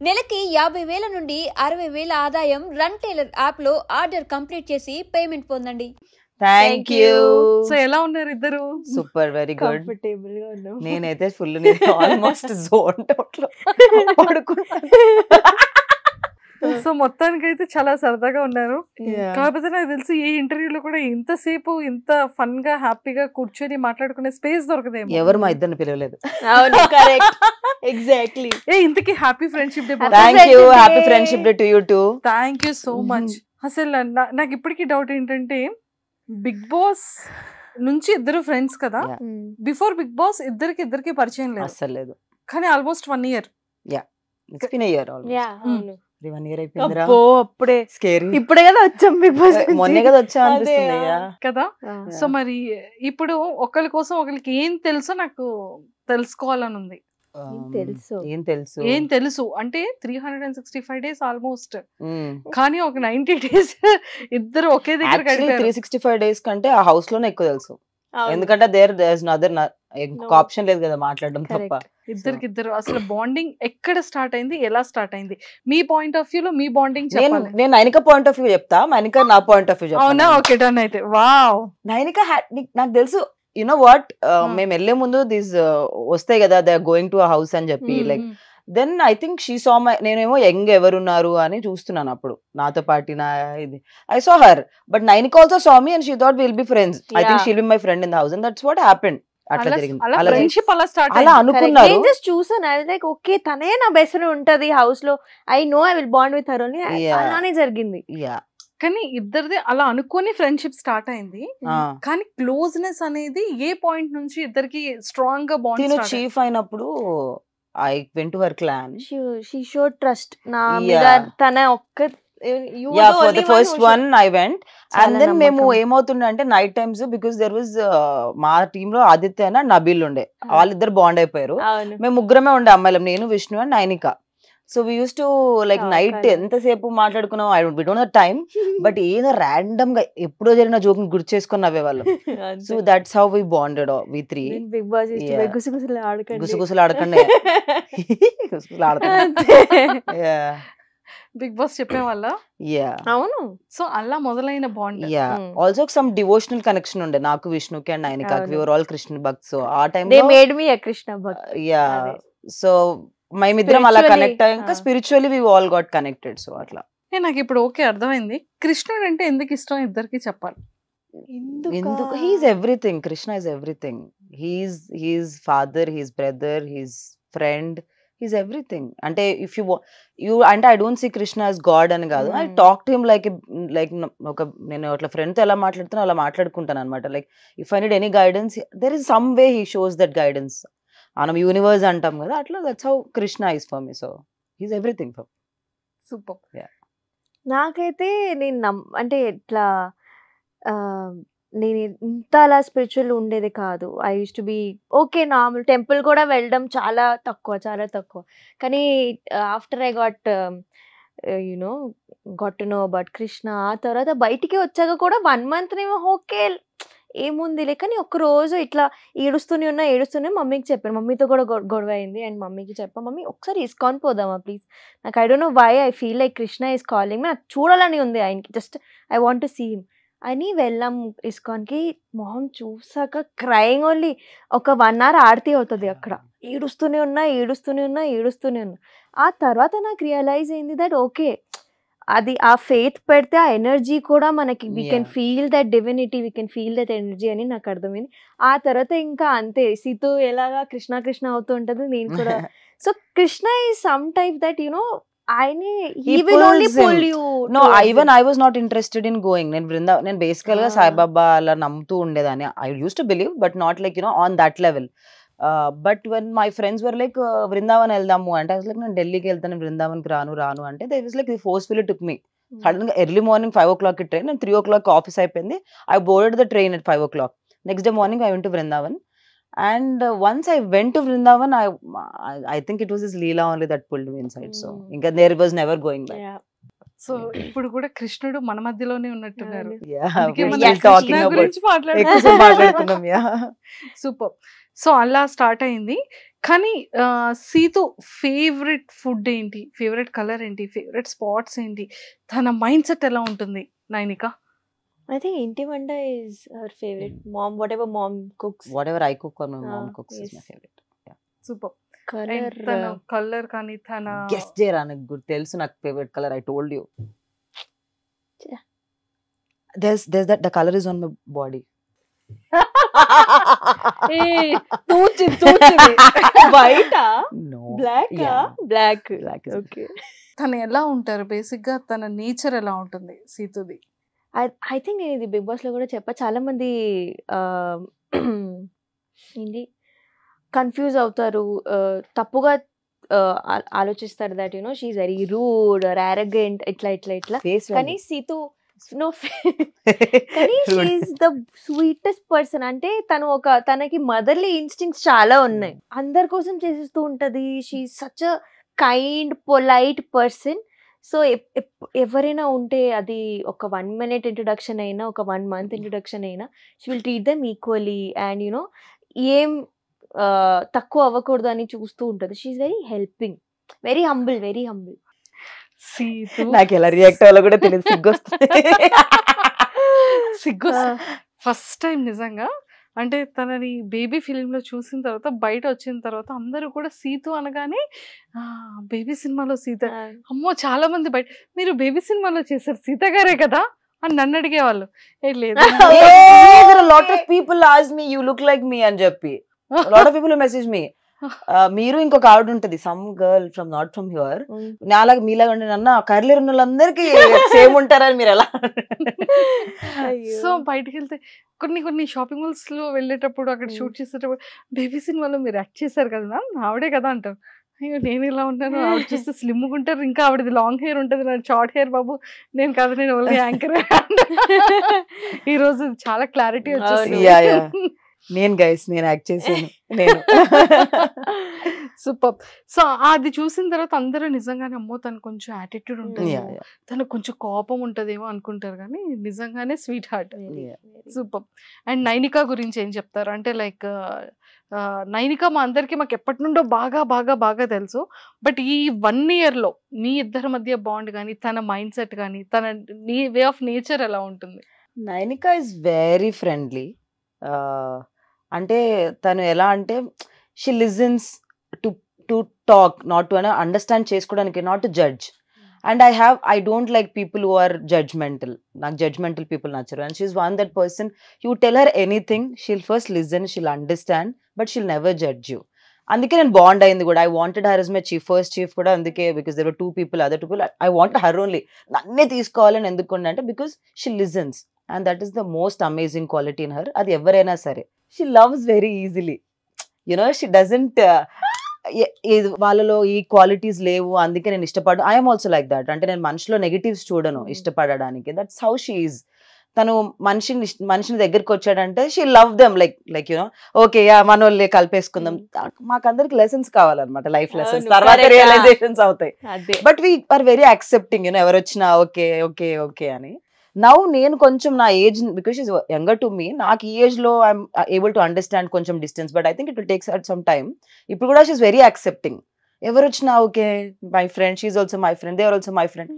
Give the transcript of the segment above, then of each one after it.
నెలకి 50,000 నుండి 60,000 ఆదాయం రన్ టైలర్ యాప్ లో ఆర్డర్ కంప్లీట్ చేసి పేమెంట్ పొందండి. Thank you. సో ఎలా ఉన్నారు ఇద్దరు? Super, very good. కంఫర్టబుల్ గా ఉన్నాం. నేనైతే ఫుల్ ఆల్మోస్ట్ జోన్ అవుట్ లో పడుకున్నాను. సో మొత్తానికి అయితే చాలా సరదాగా ఉన్నారు. Yeah. కాకపోతే నాకు తెలిసి ఏ ఇంటర్వ్యూలో కూడా ఇంతసేపు ఇంత ఫన్ గా హ్యాపీగా కూర్చొని మాట్లాడుకునే స్పేస్ దొరకదేమో. ఎవరు మా ఇద్దరిని పిలవలేదు. అవును, కరెక్ట్, ఎగ్జాక్ట్లీ. ఇంతకీ happy friendship day. Thank you. Happy friendship day to you two. Thank you so much. అసలు నాకు ఇప్పటికీ డౌట్ ఏంటంటే, బిగ్ బాస్ నుంచి ఇద్దరు ఫ్రెండ్స్ కదా, బిఫోర్ బిగ్ బాస్ ఇద్దరికి పరిచయం లేదు అసలు లేదు, కానీ almost 1 year. It's been a year almost. Yeah, అవును. 1 year అయిపోయిందిరా. అబ్బో, అప్పుడే స్కేరీ. ఇప్పుడే కదా వచ్చాం బిగ్ బాస్. మొన్నే కదా వచ్చా అనిపిస్తుంది. కదా. సో మరి ఇప్పుడు ఒకరి కోసం ఒకరికి ఏం తెలుసో నాకు తెలుసుకోవాలని ఉంది. ఏం తెలుసు అంటే 365 days ఆల్మోస్ట్, కానీ ఒక 90 days ఇద్దరు ఒకే దగ్గర గడిపారు. 365 days కంటే ఆ హౌస్ లోనే ఎక్కువ తెలుసు. ఎందుకంటే దేర్ అదర్ ఇంకొక ఆప్షన్ లేదు కదా మాట్లాడడం తప్ప. ఇద్దరు అసలు బాండింగ్ ఎక్కడ స్టార్ట్ అయింది, ఎలా స్టార్ట్ అయింది, మీ పాయింట్ ఆఫ్ వ్యూ లో మీ బాండింగ్ చెప్పాలి. నేను నైనిక పాయింట్ ఆఫ్ వ్యూ చెప్తా, నైనిక నా పాయింట్ ఆఫ్ వ్యూ చెప్తా. అవునా? ఓకే, డన్ అయితే. వావ్. నైనిక నాకు తెలుసు, యు నో వాట్, మేము వెళ్లే ముందు దీస్ వస్తాయి కదా, they are going to a house అని చెప్పి, like then I think she saw my, నేనేమో యంగ్ ఎవరున్నారు అని చూస్తున్నాను అప్పుడు నాతో పాటు నా ఇది. I saw her, but Nainika also saw me and she thought will be friends. I think she'll be my friend in the house and that's what happened. అట్లా జరిగింది, అలా అనుకున్నారు. నేను జస్ట్ చూసాను, ఐ వాస్ లైక్ ఓకే, తనే నా best friend ఉంటది house లో, I know I will bond with her only. అలానే జరిగింది. కానీ ఇద్దరిది అలా అనుకోని ఫ్రెండ్షిప్ స్టార్ట్ అయింది. కానీ క్లోజ్నెస్ అనేది ఏ పాయింట్ నుంచి ఇద్దరికి స్ట్రాంగ్ గా బాండ్? చీఫ్ అయినప్పుడు I went to her clan. She showed trust. Na mida tana okka you were for the first one I went, and then మేము ఏమవుతుండే అంటే night times, because there was మా team లో Aditya and Nabeel ఉండే, వాళ్ళిద్దరు bond అయిపోయారు. మేము ముగ్గురమే ఉండే అమ్మాయిలం, నేను, Vishnu and Nainika. So we use to like night ఎంతసేపు మాట్లాడుకున్నాం, we don't know time, but ఏదో ర్యాండమ్ గా ఎప్పుడో జరిగిన జోక్ ని గుర్తు చేసుకుని నవ్వేవాళ్ళం. So that's how we bonded we three. Bigg Boss గుసగుసలు ఆడకండి, గుసగుసలు ఆడకండి, గుసగుసలు ఆడకండి. బిగ్ బాస్ చెప్పే వాళ్ళ. అవును. సో అలా మొదలైన bond. Also some devotional connection ఉండే నాకు, విష్ణుకి అండ్ నైనికాకి. We were all Krishna bhakt. So ఆ time they made me a Krishna bhakt. So మేమిద్దరం అలా కనెక్ట్ అయ్యాక spiritually we all got connected. So అట్లా నాకు ఇప్పుడు ఓకే అర్థమైంది. కృష్ణుడు అంటే ఎందుకు ఇష్టం ఇద్దరికి చెప్పాలి. ఎందుకు? He's everything. Krishna is everything. He's father, he's brother, he's friend, he's everything. అంటే ఇఫ్ యూ అంటే I don't see Krishna as god అని కాదు, I talk to him like ఒక నేను అట్లా ఫ్రెండ్ తో ఎలా మాట్లాడుతానో అలా మాట్లాడుకుంటాను అనమాట. Like if I need any guidance, there is some way he shows that guidance. మనం యూనివర్స్ అంటాం కదా, అట్లా that's how Krishna is for me. So he's everything for. Super. నాకైతే నేను అంటే ఇట్లా నేను ఇంత అలా స్పిరిచువల్ ఉండేది కాదు. I use to be okay normal, temple కూడా వెళ్ళడం చాలా తక్కువ. కానీ after I got to know about Krishna, ఆ తర్వాత బయటికి వచ్చాక కూడా 1 month నేమో ఓకే ఏముందిలే, కానీ ఒక్కరోజు ఇట్లా ఏడుస్తూనే మమ్మీకి చెప్పాను. మమ్మీతో కూడా గొడవ అయింది అండ్ మమ్మీకి చెప్పాను, మమ్మీ ఒకసారి ఇస్కాన్ పోదామా ప్లీజ్, నాకు I don't know why I feel like Krishna is calling me, నాకు చూడాలని ఉంది ఆయనకి, just I want to see him అని వెళ్ళాం ఇస్కాన్కి. మొహం చూసాక క్రైంగ్ ఓన్లీ. ఒక 1 hour ఆరతి అవుతుంది అక్కడ, ఏడుస్తూనే ఉన్నా. ఆ తర్వాత నాకు రియలైజ్ అయింది దట్ ఓకే, అది ఆ ఫెయిత్ పెడితే ఆ ఎనర్జీ కూడా మనకి we can feel that divinity, we can feel that energy అని నాకు అర్థమైంది. ఆ తర్వాత ఇంకా అంతే, సీతు ఎలాగా కృష్ణ అవుతూ ఉంటది, నేను కూడా. So Krishna is some type that he will only pull you. No, even I was not interested in going. నేను బేసికల్ గా సాయిబాబా అలా నమ్ముతూ ఉండేదాన్ని. I used to believe, but not like on that level. But when my friends were like Vrindavan వెళ్దాము అంటే, I was like నేను ఢిల్లీకి వెళ్తాను, వృందావన్కి రాను అంటే, they was like they forcefully took me. Sudden గా ఎర్లీ మార్నింగ్ 5 o'clock కి ట్రైన్, 3 o'clock ఆఫీస్ అయిపోయింది. I boarded the train at 5 o'clock. Next day morning I went to Vrindavan. And once I went to Vrindavan, I think it was his Leela only that pulled me inside. So there was never going back. Yeah. So ఇప్పుడు కూడా కృష్ణుడు మన మధ్యలోనే ఉన్నట్టున్నారు. Yeah, అందుకే we're మనం still Krishna talking about గురించి ఎక్కువసేపు మాట్లాడుతున్నాం. Yeah. సూపర్. సో అలా స్టార్ట్ అయింది. కానీ సీతు ఫేవరెట్ ఫుడ్ ఏంటి, ఫేవరెట్ కలర్ ఏంటి, ఫేవరెట్ స్పాట్స్ ఏంటి, తన మైండ్ సెట్ ఎలా ఉంటుంది నైనిక? I think ఇంటి వంట is her favorite. Mom, whatever mom cooks. Whatever I cook or my mom cooks is yes. my favorite. Super. Color. తన కలర్ కానీ తన గెస్ చేయరా, నాకు గుర్తు తెలుసు నాకు favourite colour. I told you. Yeah. There's that the color is on my body. బయట No. Black Yeah. Black Black is okay. తను ఎలా ఉంటారు బేసిక్ గా, తన నేచర్ ఎలా ఉంటుంది సీతుది? ఐ థింక్ నేను ఇది బిగ్ బాస్ లో కూడా చెప్పా, చాలా మంది ఏంటి కన్ఫ్యూజ్ అవుతారు, తప్పుగా ఆలోచిస్తారు that you know she very rude or arrogant ఇట్లా ఇట్లా ఇట్లా. Face కానీ సీతు నో, కానీ షీఈ్ ద స్వీటెస్ట్ పర్సన్. అంటే తనకి మదర్లీ ఇన్స్టింక్ట్స్ చాలా ఉన్నాయి, అందరి కోసం చేసేస్తూ ఉంటది. She such a kind polite person. So ఎవరైనా ఉంటే అది ఒక 1 minute ఇంట్రొడక్షన్ అయినా ఒక 1 month ఇంట్రొడక్షన్ అయినా she will treat them equally and you know ఏం తక్కువ అవ్వకూడదు అని చూస్తూ ఉంటుంది. She's very helping, very humble, very humble. సీతు నాకు ఎలా రియాక్ట్ అవ్వాలో కూడా తెలియదు, సిగ్గొస్తుంది. సిగ్గు ఫస్ట్ టైం నిజంగా. అంటే తనని బేబీ ఫిలింలో చూసిన తర్వాత, బయట వచ్చిన తర్వాత అందరూ కూడా సీతు అనగానే బేబీ సినిమాలో సీత, అమ్మో చాలా మంది బయట మీరు బేబీ సినిమాలో చేశారు సీత గారే కదా అని నన్ను అడిగేవాళ్ళు. ఏ లేదు lot of people ask me you look like me అని చెప్పి, lot of people message me. మీరు ఇంకొక ఆవిడ ఉంటది, some girl from not from here, నాలాగా మీలాగా ఉండే అన్న కర్లీ ఉన్న వాళ్ళందరికీ సేమ్ ఉంటారని మీరు ఎలా. సో బయటకు వెళ్తే కొన్ని షాపింగ్ మాల్స్ లో వెళ్ళేటప్పుడు అక్కడ షూట్ చేసేటప్పుడు బేబీ సినిమాలో మీరు యాక్ట్ చేశారు కదా మ్యామ్, ఆవిడే కదా అంటారు. అయ్యో నేను ఇలా ఉంటాను, ఆవిడ చూస్తే స్లిమ్ ఉంటారు, ఇంకా ఆవిడది లాంగ్ హెయిర్ ఉంటుంది, నాకు షార్ట్ హెయిర్ బాబు, నేను కదా నేను ఓన్లీ యాంకర్. ఈ రోజు చాలా క్లారిటీ వచ్చేసి నేను గైస్ నేను యాక్ట్ చేశాను నేను. సూపర్. సో అది చూసిన తర్వాత అందరూ నిజంగానే అమ్మో తను కొంచెం యాటిట్యూడ్ ఉంటుంది, తనకు కొంచెం కోపం ఉంటదేమో అనుకుంటారు, కానీ నిజంగానే sweet heart. Super. And Nainika గురించి ఏం చెప్తారు? అంటే లైక్ నైనిక మా అందరికి మాకు ఎప్పటి నుండో బాగా బాగా బాగా తెలుసు, బట్ ఈ 1 year లో మీ ఇద్దరి మధ్య బాండ్ కానీ తన మైండ్ సెట్ కానీ తన వే ఆఫ్ నేచర్ ఎలా ఉంటుంది? Nainika is very friendly. అంటే తను ఎలా అంటే she listens to talk, not to understand చేసుకోవడానికి, not to judge. And I don't like people who are judgemental. నాకు జడ్జ్మెంటల్ పీపుల్ నచ్చరు. And she's one that person, you tell her anything, she'll first listen, she'll understand, but she'll never judge you. అందుకే నేను bond అయింది కూడా. I wanted her is my first chief కూడా అందుకే, because there were 2 people, other 2 people. I want her only, నన్నే తీసుకోవాలని ఎందుకు అంటే because she listens, and that is the most amazing quality in her. అది ఎవరైనా సరే. She loves very easily, you know she doesn't వాళ్ళలో ఈ క్వాలిటీస్ లేవు అందుకే నేను ఇష్టపడు. I'm also like that. అంటే నేను మనిషిలో నెగిటివ్స్ చూడను ఇష్టపడడానికి. That's how she is. తను మనిషిని దగ్గరికి వచ్చాడంటే she love them like you know okay మన వాళ్ళే కలిపేసుకుందాం. మాకందరికి లెసన్స్ కావాలన్నమాట, లైఫ్ లెసన్స్, తర్వాత రియలైజేషన్స్ అవుతాయి. But we are very accepting, you know ఎవరు వచ్చినా ఓకే ఓకే ఓకే అని. నౌ నేను కొంచెం నా age, because is younger to me, నాకు ఈ ఏజ్ లో ఐఎమ్ ఏబుల్ టు అండర్స్టాండ్ కొంచెం distance, but I think it will takes at some time. ఇప్పుడు కూడా షీఈ్ వెరీ యాక్సెప్టింగ్. ఎవరు వచ్చినా okay my friend, she's also my friend, they are also my friend.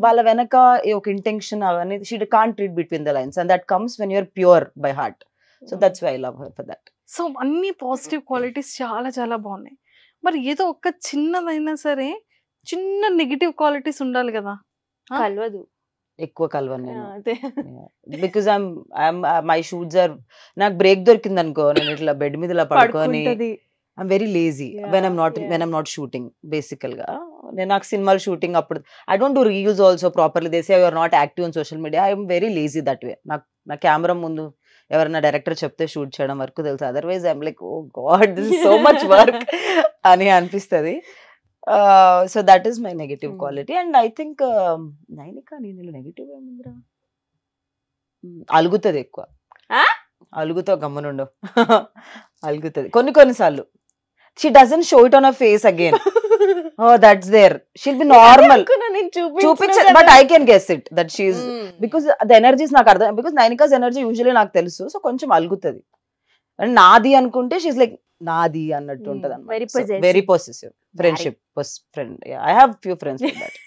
వాళ్ళ వెనక ఒక ఇంటెన్షన్ అవన్నీ she can't read between the lines, and that comes when you're pure by heart. So that's why I love her for that. So అన్ని positive qualities చాలా చాలా బాగున్నాయి. మరి ఏదో ఒక చిన్నదైనా సరే చిన్న నెగిటివ్ క్వాలిటీస్ ఉండాలి కదా? కలవదు, ఎక్కువ కలవను నేను. బికాస్ మై షూట్స్ ఆర్, నాకు బ్రేక్ దొరికింది అనుకో, నేను ఇట్లా బెడ్ మీద ఇలా పడుకొని I'm very lazy when I'm not shooting. బేసికల్ గా నేను నాకు సినిమాలు షూటింగ్ అప్పుడు I don't do reels also properly. They say you are not active on social media. I'm very lazy that way. నాకు నా కెమెరా ముందు ఎవరైనా డైరెక్టర్ చెప్తే షూట్ చేయడం వరకు తెలుసు, otherwise I'm like oh God this is so much work అని అనిపిస్తుంది. So that is my negative quality. And I think Nainika నేను నెగటివ్ ఏముందిరా, అలుగుతుంది ఎక్కువ. అలుగుతావు గమ్మనుండవు, అలుగుతుంది కొన్నిసార్లు. She doesn't show it on her face again. Oh, that's there. She'll be normal. నేను చూపించ but I can guess it that she's because the energies నాకు అర్థం బికాస్ నైనికాస్ ఎనర్జీ యూజువల్లీ నాకు తెలుసు సో కొంచెం అలుగుతుంది అండ్ నాది అనుకుంటే షీఈస్ లైక్ నాది అన్నట్టు ఉంటది very possessive friendship friend I have few friends like that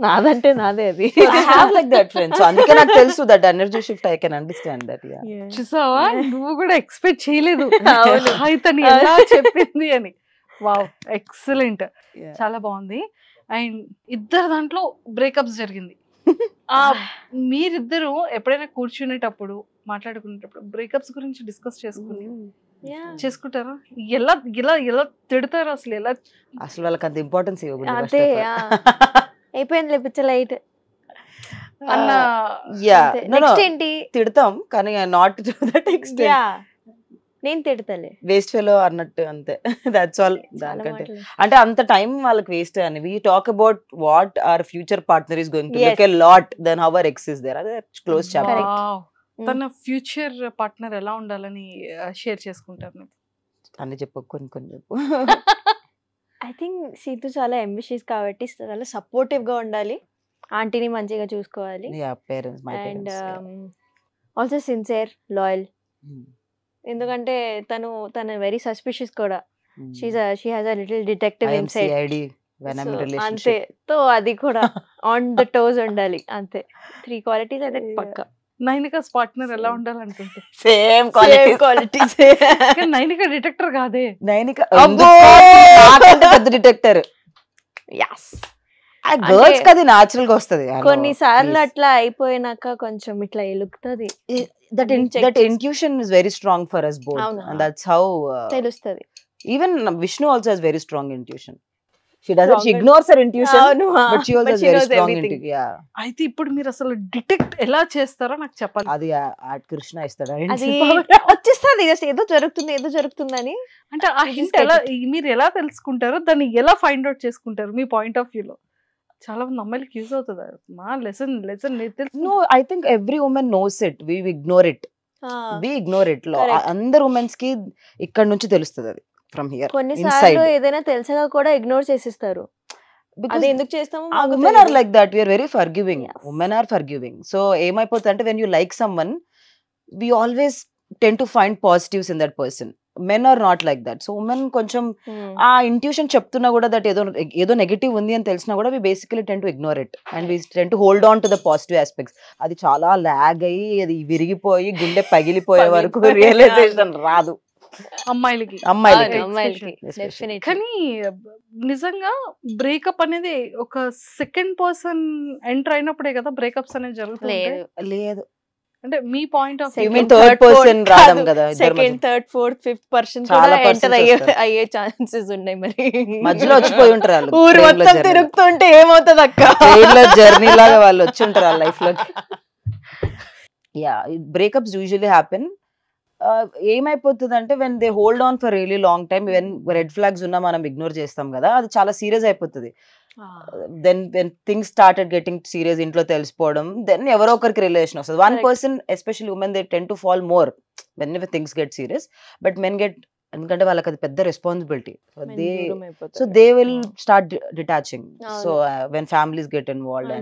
నాదంటే నాదే అది. I have like that friend. So అందుకే నాకు తెలుసు that energy shift I can understand that. Yeah. చూసావా నువ్వు కూడా ఎక్స్పెక్ట్ చేయలేదు అవును. తను ఎలా చెప్పింది అని. Wow excellent, Yeah. చాలా బాగుంది. అండ్ ఇద్దరు దాంట్లో బ్రేకప్స్ జరిగింది. ఆ మీరిద్దరు ఎప్పుడైనా కూర్చునేటప్పుడు మాట్లాడుకునేటప్పుడు బ్రేకప్స్ గురించి డిస్కస్ చేసుకుంటారా? ఎలా ఎలా ఎలా తిడతారు అసలు? ఎలా అసలు వాళ్ళకి అంత ఇంపార్టెన్స్ అంతే అయిపోయింది లేపించ లైట్ అన్న నెక్స్ట్ ఏంటి తిడతాం కానీ నాట్ టు దట్ ఎక్స్టెంట్ నేను తిడతలే వేస్ట్ ఫెలో అన్నట్టు అంతే. That's all. దానికంటే అంటే అంత టైం వాళ్ళకి వేస్ట్ అని we talk about what our future partner is going to look a lot then how our ex is there. అదే క్లోజ్ చాప్టర్. తన ఫ్యూచర్ పార్ట్నర్ ఎలా ఉండాలని షేర్ చేసుకుంటారు? అన్ని చెప్పు, కొన్ని కొన్ని చెప్పు. ఐ థింక్ సీతు చాలా అంబిషియస్ కాబట్టి చాలా సపోర్టివ్ గా ఉండాలి, ఆంటీని మంచిగా చూసుకోవాలి, parents my and parents also sincere loyal. ఎందుకంటే తను వెరీ సస్పిషియస్ కూడా. She has a little detective inside. CID when I'm in అంతే. relationship. సో అది కూడా ఆన్ ద టోస్ ఉండాలి. అంతే 3 క్వాలిటీస్ అయితే పక్కా. నైనికాస్ పార్ట్నర్ ఎలా ఉండాలనుకుంటే సేమ్ క్వాలిటీస్. నైనిక డిటెక్టర్ కాదే. నైనిక అబ్బో! నాకంటే పెద్ద డిటెక్టర్. yes ఆ గర్ల్స్ కి అది నాచురల్ గా వస్తది. కొన్నిసార్లు అట్లా అయిపోయినాక కొంచెం ఇట్లా ఎలుగుతుంది. that intuition is very strong for us both. అవును. And that's how తెలుస్తుంది. even Vishnu also has very strong intuition. She doesn't, she ignores her intuition, but she also has very strong intuition. Yeah. అయితే ఇప్పుడు మీరు అసలు detect ఎలా చేస్తారో నాకు చెప్పాలి. అది ఆ కృష్ణ ఇస్తాడా? అది వచ్చేస్తుంది జస్ట్ ఏదో జరుగుతుందని. అంటే ఆ హింట్ ఎలా మీరు ఎలా తెలుసుకుంటారో, దాన్ని ఎలా ఫైండ్ అవుట్ చేసుకుంటారు మీ పాయింట్ ఆఫ్ వ్యూలో? చాలా మంది అమ్మాయిలకి యూజ్ అవుతుంది మా lesson No, I think every woman knows it. We ignore it. అందరు ఉమెన్స్ కి ఇక్కడ నుంచి తెలుస్తుంది అది ఫ్రమ్ హియర్. కొన్నిసార్లు ఏదైనా తెలిసగా కూడా ఇగ్నోర్ చేసిస్తారు. అది ఎందుకు చేస్తాము? women are like that. We are very forgiving. Yes. Women are forgiving. So ఏమైపోతుంది అంటే when you like someone, we always tend to find positives in that person. Men are not like that. So women కొంచెం ఆ intuition చెప్తున్నా కూడా that ఏదో negative ఉంది అని తెలిసినా కూడా we basically tend to ignore it and we tend to hold on to the positive aspects. అది చాలా లాగ్ అయ్యి అది విరిగిపోయి గుండె పగిలిపోయే వరకు రియలైజేషన్ రాదు అమ్మాయిలకి. Especially. కానీ నిజంగా బ్రేకప్ అనేది ఒక సెకండ్ పర్సన్ ఎంటర్ అయినప్పుడే కదా బ్రేకప్స్ అనేది జరుగుతుంది. లేదు అంటే మీ point of You mean third person రావడం కదా? Second third fourth fifth person చాలా కూడా ఎంటర్ persons అయ్యే ఛాన్సెస్ ఉన్నాయి. మరి మధ్యలో వచ్చిపోయి ఉంటారు వాళ్ళు. ఊరు మొత్తం తిరుగుతుంటే ఏమవుతుంది అక్క? జర్నీ లాగా వాళ్ళు వచ్చి ఉంటారు వాళ్ళ లైఫ్ లోకి. Yeah, breakups usually happen. ఏమైపోతుంది అంటే when they hold on for really long time, when red flags ఉన్నా మనం ఇగ్నోర్ చేస్తాం కదా, అది చాలా సీరియస్ అయిపోతుంది. Then when things started getting serious, ఇంట్లో తెలిసిపోవడం, దెన్ ఎవరో ఒకరికి రిలేషన్ వస్తుంది. One person especially women they tend to fall more when things get serious, but men get, ఎందుకంటే వాళ్ళకి అది పెద్ద responsibility. So they will start detaching. So when families get involved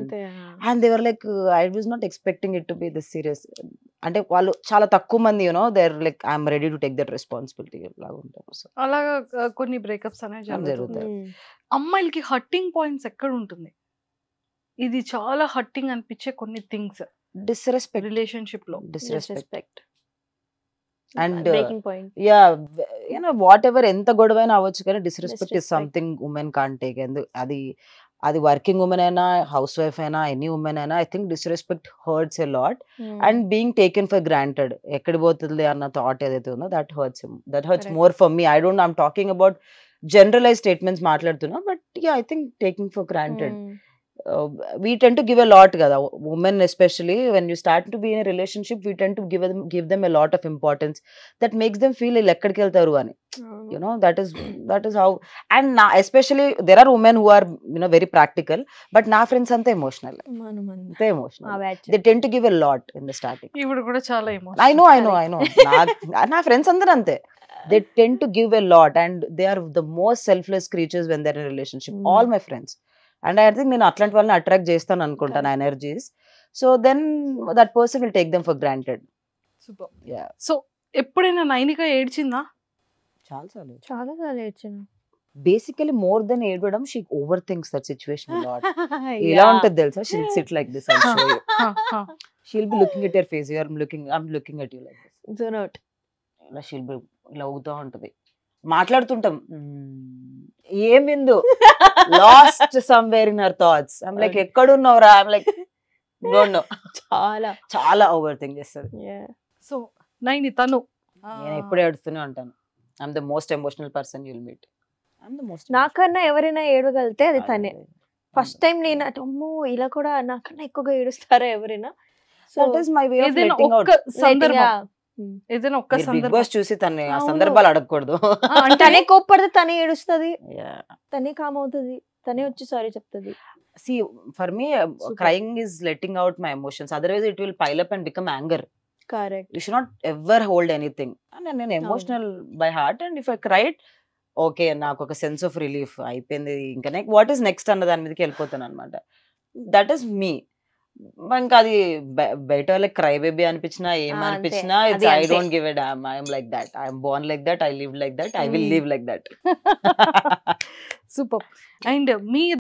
and they were like I was not expecting it to be this serious. అంటే వాళ్ళు చాలా తక్కువ మంది you know they are like I'm ready to take that responsibility లాగా ఉంటారు. So అలాగా కొన్ని breakups అనేవి జరుగుతాయి. అమ్మాయిలకి హట్టింగ్ పాయింట్స్ ఎక్కడ ఉంటుంది? ఇది చాలా హట్టింగ్ అనిపించే కొన్ని థింగ్స్ డిస్రెస్పెక్ట్ రిలేషన్షిప్ లో. Disrespect and breaking point. Yeah, you know whatever ఎంత గొడవైనా అవ్వచ్చు కానీ disrespect is something women can't take. అది వర్కింగ్ ఉమెన్ అయినా, హౌస్ వైఫ్ అయినా, ఎనీ ఉమెన్ అయినా, I think disrespect hurts a lot. And being taken for granted, ఎక్కడి పోతుంది అన్న థాట్ ఏదైతే ఉందో that hurts more for me. I'm talking about generalize statements మాట్లాడుతున్నా, but yeah, I think taking for granted. We tend to give a lot kada, women especially when you start to be in a relationship, we tend to give them a lot of importance that makes them feel like ekkadiki veltaru ani, you know, that is how. And especially there are women who are, you know, very practical, but na friends ante emotional, they tend to give a lot in the starting. ఇప్పుడు కూడా చాలా I know na friends అందరూ అంతే. they tend to give a lot and they are the most selfless creatures when they're in a relationship. All my friends. And I think నేను అట్లాంటి వాళ్ళని attract చేస్తాను అనుకుంటాను energies. So then that person will take them for granted. Super. Yeah. So ఎప్పుడైనా నైనిక ఏడ్చిందా? చాలా సార్లు. చాలా సార్లు ఏడ్చాను. బేసికలీ మోర్ దెన్ ఏడవడం she over thinks that situation lot. ఎలా ఉంటుంది తెలుసా? She'll sit like this and show you. She'll be looking at your face, you are looking, I am looking at you like this. Zone out. ఇలా she'll be ఇలా ఊగుతూ ఉంటది. మాట్లాడుతుంటాం, ఏమిందు lost somewhere in her thoughts. I'm like ఎక్కడున్నావురా? I'm like don't know. చాలా చాలా overthink చేస్తుంది. So Naini తను నేను ఎప్పుడు ఏడుస్తూనే ఉంటాను. I'm the most emotional person you'll meet. I'm the most. నాకన్నా ఎవరైనా ఏడవగలితే అది తనే. ఫస్ట్ టైం నేను అమ్మో ఇలా కూడా నాకన్నా ఎక్కువగా ఏడుస్తారా ఎవరైనా? That is my way of ఏదైనా లెట్టింగ్ అవుట్. ఒక్క సందర్భం, ఏదైనా ఒక్క బిగ్ సందర్భం బాస్ చూసి తన ఆ అవును. సందర్భాలు అడగకూడదు. అంటే తనే కోప్పడితే తనే ఏడుస్తుంది, Yeah. తనే కామ్ అవుతుంది, తనే వచ్చి సారీ చెప్తుంది. See, for me, crying is letting out my emotions. Otherwise, it will pile up and become anger. Correct. You should not ever hold anything. And నేను emotional by heart, and if I cried, okay, నాకు ఒక sense of relief అయిపోయింది. ఇంకా what is next అన్న దాని మీదకి వెళ్ళిపోతాను అనమాట. That is me. ఇంకా అది బయట వాళ్ళకి క్రై బేబీ అనిపించినా ఏమనిపించినా it's I don't give a damn. I'm like that. I'm born like that. I live like that. I will live like that. Super. And me